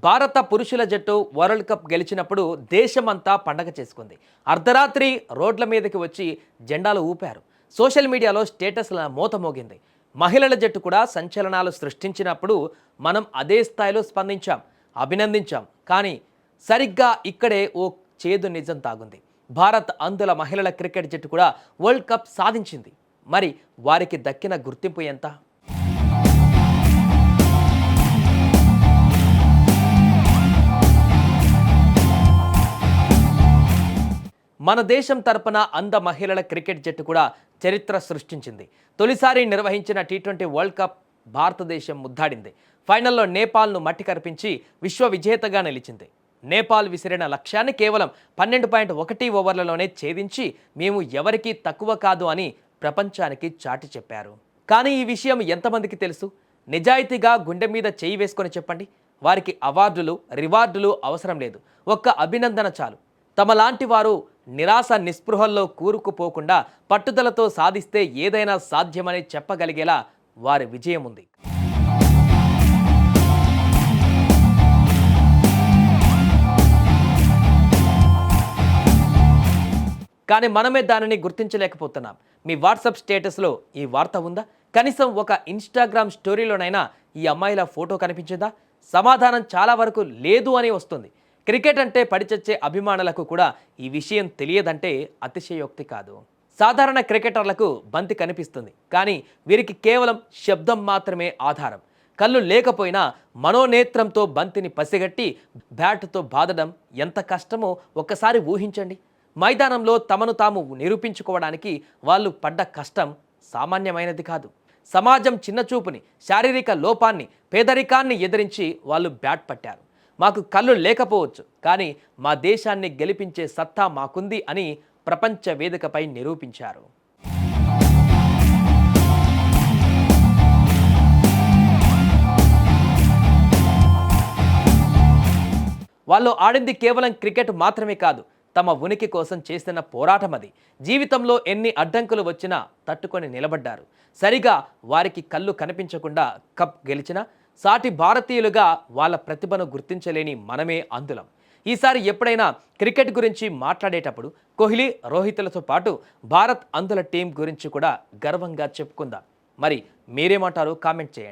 భారత పురుషుల జట్టు వరల్డ్ కప్ గెలిచినప్పుడు దేశమంతా పండగ చేసుకుంది. అర్ధరాత్రి రోడ్ల మీదకి వచ్చి జెండాలు ఊపారు. సోషల్ మీడియాలో స్టేటస్ల మోత మోగింది. మహిళల జట్టు కూడా సంచలనాలు సృష్టించినప్పుడు మనం అదే స్థాయిలో స్పందించాం, అభినందించాం. కానీ సరిగ్గా ఇక్కడే ఓ చేదు నిజం తాగుంది. భారత్ అందుల మహిళల క్రికెట్ జట్టు కూడా వరల్డ్ కప్ సాధించింది. మరి వారికి దక్కిన గుర్తింపు ఎంత? మన దేశం తరపున మహిళల క్రికెట్ జట్టు కూడా చరిత్ర సృష్టించింది. తొలిసారి నిర్వహించిన టీ20 వరల్డ్ కప్ భారతదేశం ముద్దాడింది. ఫైనల్లో నేపాల్ను మట్టి కరిపించి విశ్వ విజేతగా నిలిచింది. నేపాల్ విసిరిన లక్ష్యాన్ని కేవలం 12.1 ఓవర్లలోనే ఛేదించి మేము ఎవరికీ తక్కువ కాదు అని ప్రపంచానికి చాటి చెప్పారు. కానీ ఈ విషయం ఎంతమందికి తెలుసు? నిజాయితీగా గుండె మీద చేయి వేసుకొని చెప్పండి. వారికి అవార్డులు, రివార్డులు అవసరం లేదు. ఒక్క అభినందన చాలు. తమలాంటి వారు నిరాశ నిస్పృహల్లో కూరుకుపోకుండా పట్టుదలతో సాధిస్తే ఏదైనా సాధ్యమని చెప్పగలిగేలా వారి విజయం ఉంది. కానీ మనమే దానిని గుర్తించలేకపోతున్నాం. మీ వాట్సాప్ స్టేటస్లో ఈ వార్త ఉందా? కనీసం ఒక ఇన్స్టాగ్రామ్ స్టోరీలోనైనా ఈ అమ్మాయిల ఫోటో కనిపించిందా? సమాధానం చాలా వరకు లేదు అని వస్తుంది. క్రికెట్ అంటే పడిచచ్చే అభిమానులకు కూడా ఈ విషయం తెలియదంటే అతిశయోక్తి కాదు. సాధారణ క్రికెటర్లకు బంతి కనిపిస్తుంది, కానీ వీరికి కేవలం శబ్దం మాత్రమే ఆధారం. కళ్ళు లేకపోయినా మనోనేత్రంతో బంతిని పసిగట్టి బ్యాట్తో బాదడం ఎంత కష్టమో ఒక్కసారి ఊహించండి. మైదానంలో తమను తాము నిరూపించుకోవడానికి వాళ్ళు పడ్డ కష్టం సామాన్యమైనది కాదు. సమాజం చిన్నచూపుని, శారీరక లోపాన్ని, పేదరికాన్ని ఎదిరించి వాళ్ళు బ్యాట్ పట్టారు. మాకు కళ్ళు లేకపోవచ్చు, కానీ మా దేశాన్ని గెలిపించే సత్తా మాకుంది అని ప్రపంచ వేదికపై నిరూపించారు. వాళ్ళు ఆడింది కేవలం క్రికెట్ మాత్రమే కాదు, తమ ఉనికి కోసం చేసిన పోరాటం అది. జీవితంలో ఎన్ని అడ్డంకులు వచ్చినా తట్టుకొని నిలబడ్డారు. సరిగా వారికి కళ్ళు కనిపించకుండా కప్ గెలిచిన సాటి భారతీయులుగా వాళ్ళ ప్రతిభను గుర్తించలేని మనమే అందులం. ఈసారి ఎప్పుడైనా క్రికెట్ గురించి మాట్లాడేటప్పుడు కోహ్లీ, రోహిత్లతో పాటు భారత్ అందుల టీం గురించి కూడా గర్వంగా చెప్పుకుందాం. మరి మీరేమంటారో కామెంట్ చేయండి.